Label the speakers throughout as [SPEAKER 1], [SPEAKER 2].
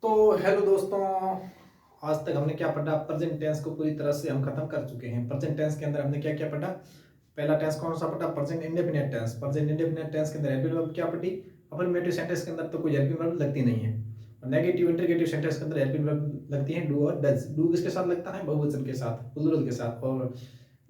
[SPEAKER 1] तो हेलो दोस्तों। आज तक हमने क्या पढ़ा? प्रेजेंट टेंस को पूरी तरह से हम खत्म कर चुके हैं। प्रेजेंट टेंस के अंदर हमने क्या क्या पढ़ा? पहला टेंस कौन सा पढ़ा? Present indefinite tense. Present indefinite tense के अंदर हेल्पिंग वर्ब क्या पढ़ी? अफर्मेटिव सेंटेंस के अंदर तो कोई हेल्पिंग वर्ब लगती नहीं है, और नेगेटिव इंटरगेटिव सेंटेंस के अंदर हेल्पिंग वर्ब लगती है डू और डज। डू किसके साथ लगता है? बहुवचन के साथ, प्लूरल के साथ। और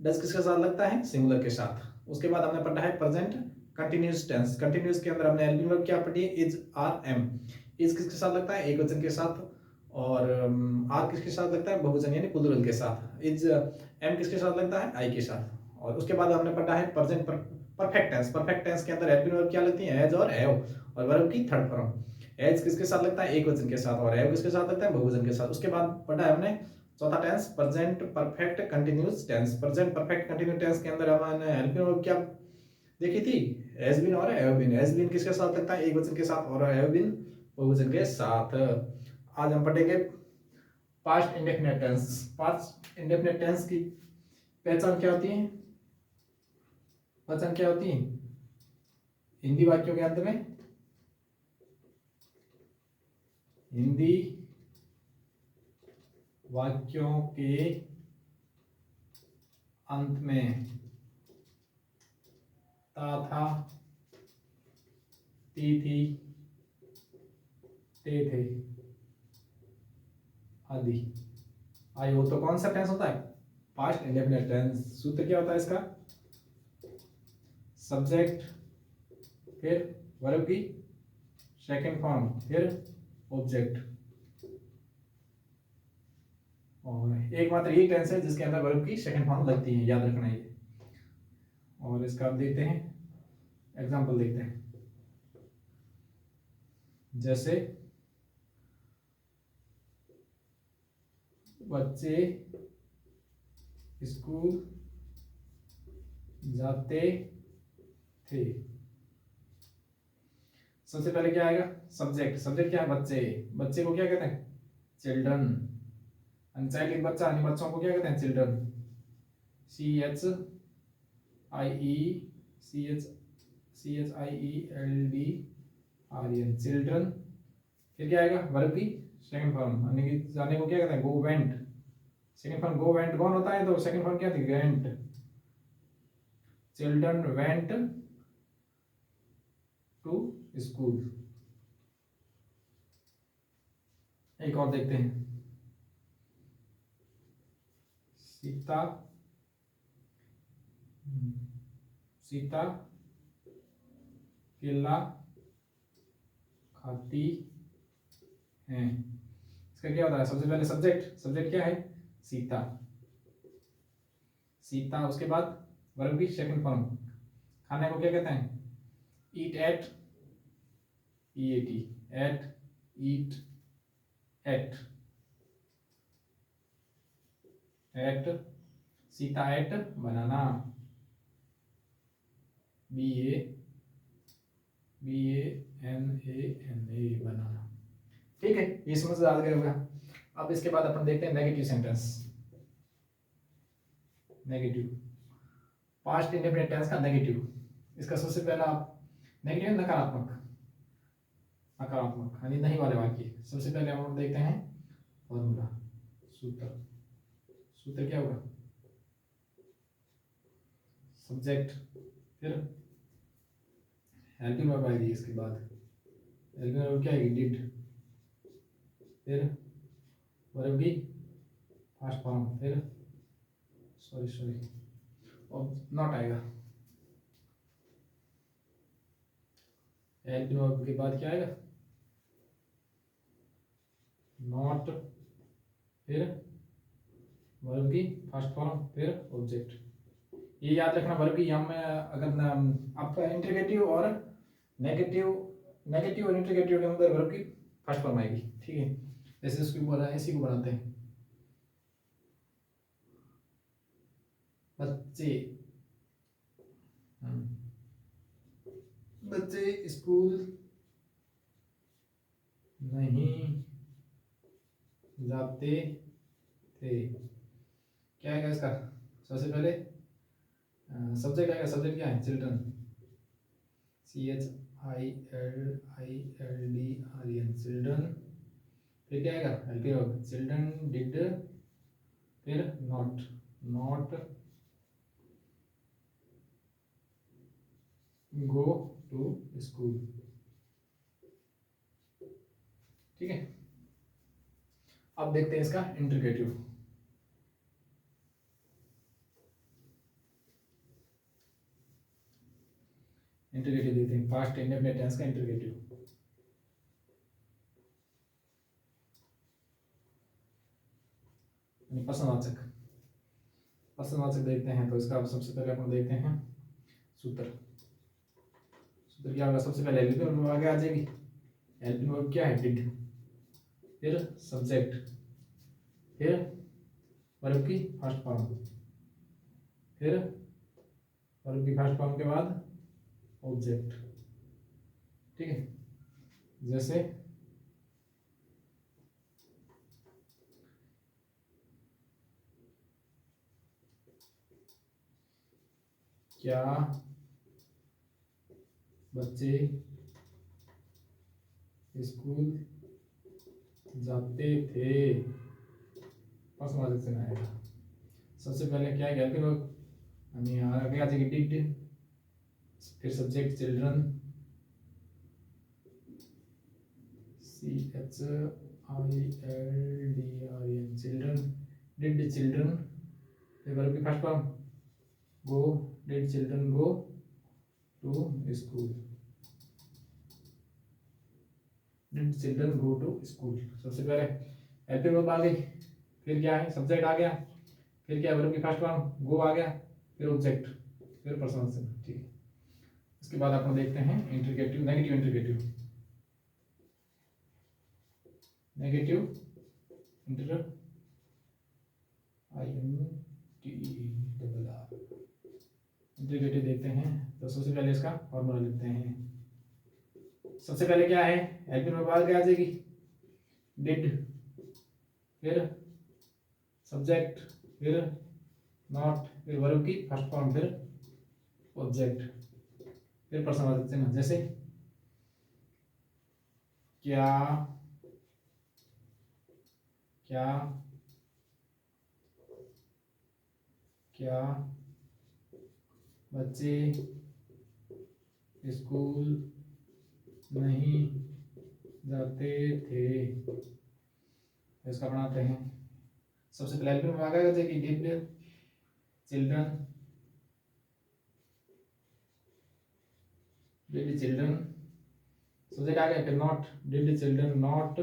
[SPEAKER 1] डज किसके साथ लगता है? सिंगुलर के साथ। उसके बाद हमने पढ़ा है प्रेजेंट कंटिन्यूअस टेंस। कंटिन्यूअस के अंदर हमने हेल्पिंग वर्ब क्या पढ़ी है? Is, are, M. इज किसके साथ लगता है? एक वचन के साथ। और आर किसके साथ लगता है? बहुवचन यानी प्लूरल के साथ। इज, एम किसके साथ लगता है? आई के साथ। और उसके बाद हमने पढ़ा है present perfect tense. Perfect tense के अंदर हेल्पिंग वर्ब क्या लगती है? एज और हैव, और वर्ब की थर्ड फॉर्म। एज किसके साथ लगता है? एक वचन के साथ। और हैव किसके साथ लगता है? बहुवचन के साथ। उसके बाद पढ़ा है हमने चौथा tense present perfect continuous tense. Present perfect continuous tense के अंदर हमने हेल्पिंग वर्ब क्या देखी थी? हैज बीन और हैव बीन। हैज बीन किसके साथ लगता है? एक वचन के साथ। और हैव बीन बहुवचन के साथ। आज हम पढ़ेंगे past indefinite tense. Past indefinite tense की पहचान क्या होती है? पहचान क्या होती है हिंदी वाक्यों के अंत में? हिंदी वाक्यों के अंत में ता था, ती थी, ते थे आदि आई हो तो कौन सा टेंस होता है? Past indefinite tense. सूत्र क्या होता है इसका? सब्जेक्ट, फिर वर्ब की सेकंड फॉर्म, फिर ऑब्जेक्ट। और एकमात्र ये टेंस है जिसके अंदर वर्ब की सेकंड फॉर्म लगती है, याद रखना ये। और इसका आप देखते हैं, एग्जांपल देखते हैं। जैसे बच्चे स्कूल जाते थे। सबसे पहले क्या आएगा? सब्जेक्ट। सब्जेक्ट क्या है? बच्चे। बच्चे को क्या कहते हैं? चिल्ड्रन। अनचाइल्ड बच्चा, यानी बच्चों को क्या कहते हैं? चिल्ड्रन। CHILDREN, children. फिर क्या आएगा? वर्ब की सेकंड फॉर्म, यानी कि जाने को क्या कहते हैं? Go went. Second form go went कौन होता है? तो सेकंड फॉर्म क्या थी? Went. Children went to school. एक और देखते हैं। सीता सीता केला खाती है। इसका क्या होता है? सबसे पहले सब्जेक्ट। सब्जेक्ट क्या है? सीता। सीता। उसके बाद वर्ब की सेकंड फॉर्म। खाने को क्या कहते हैं? ईट, एट, ईएटी, एट, ईट, एट, एट। सीता एट बनाना, BANANA, बनाना। ठीक है, ये समझ आ गया होगा। अब इसके बाद अपन देखते हैं negative sentence. Negative, past indefinite tense का नेगेटिव। इसका सबसे पहला नेगेटिव नकारात्मक। नकारात्मक यानी नहीं वाले वाक्य। सबसे पहले हम देखते हैं फॉर्मूला, सूत्र। सूत्र क्या होगा? सब्जेक्ट, फिर हेल्पिंग वर्ब आएगी। इसके बाद हेल्पिंग वर्ब क्या आएगी? डिड। फिर वर्ब की फर्स्ट फॉर्म, फिर सॉरी और नॉट आएगा। हेल्पिंग वर्ब के बाद क्या आएगा? नॉट, फिर वर्ब की फर्स्ट फॉर्म, फिर ऑब्जेक्ट। ये याद रखना, वर्ब की हम अगर आपका इंटरगेटिव और नेगेटिव, नेगेटिव और इंटरगेटिव के अंदर वर्ब की फर्स्ट फॉर्म आएगी। ठीक है, जैसे इसको बोला, इसी को बनाते हैं। बच्चे, बच्चे स्कूल नहीं जाते थे। क्या आएगा इसका? सबसे पहले सब्जेक्ट आएगा। सब्जेक्ट क्या है? Children, CHILDREN, children. फिर क्या आएगा हेल्पिंग वर्ब, चिल्ड्रन डिड, फिर नॉट गो टू स्कूल। ठीक है, अब देखते हैं इसका इंट्रीगेटिव। इंट्रीगेटिव देखते हैं, पास्ट इंडेफिनिट टेंस का इंट्रीगेटिव। प्रश्नवाचक देखते हैं, तो इसका सबसे पहले अपन देखते हैं सूत्र क्या होगा। सबसे पहले हेल्पिंग वर्ब आगे आ जाएगी। हेल्पिंग वर्ब क्या है, डिड, फिर सब्जेक्ट, फिर वर्ब की फर्स्ट फॉर्म, फिर वर्ब की फर्स्ट फॉर्म के बाद ऑब्जेक्ट। ठीक है, जैसे क्या बच्चे स्कूल जाते थे, प्रश्नवाचक से आएगा। सबसे पहले क्या है, हेल्पिंग वर्ब हमें आगे आ जाएगी डिड, फिर subject children, CHILDRN, children, did children, फिर वर्ब की first form go, did children go to school, did children go to school. सबसे पहले हेल्पिंग वर्ब आ गई, फिर क्या है सब्जेक्ट आ गया, फिर क्या है वर्ब की फर्स्ट फॉर्म गो आ गया, फिर ऑब्जेक्ट, फिर पर्सन। ठीक है, इसके बाद अपन देखते हैं इंट्रीगेटिव, नेगेटिव इंट्रीगेटिव। नेगेटिव इंट्रीगेटिव देखते हैं, तो सबसे पहले इसका फॉर्मूला लिखते हैं। सबसे पहले क्या है, हेल्पिंग वर्ब आ जाएगी डिड, फिर सब्जेक्ट, फिर नॉट, फिर वर्ब की फर्स्ट फॉर्म, फिर ऑब्जेक्ट, फिर प्रश्नवाचक चिन्ह। जैसे क्या बच्चे स्कूल नहीं जाते थे, इसका बनाते हैं। सबसे पहले हेल्पिंग वर्ब आ गया कि डिड चिल्ड्रन, सब्जेक्ट आ गया, फिर नॉट, डिड चिल्ड्रन नॉट,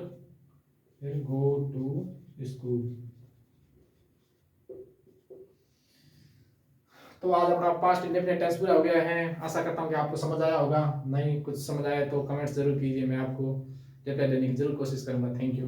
[SPEAKER 1] फिर गो टू स्कूल। तो आज अपना पास्ट इंडेफिनिट टेंस पूरा हो गया है। आशा करता हूँ कि आपको समझ आया होगा। नहीं कुछ समझ आया तो कमेंट्स जरूर कीजिए, मैं आपको रिप्लाई देने की जरूर कोशिश करूंगा। Thank you.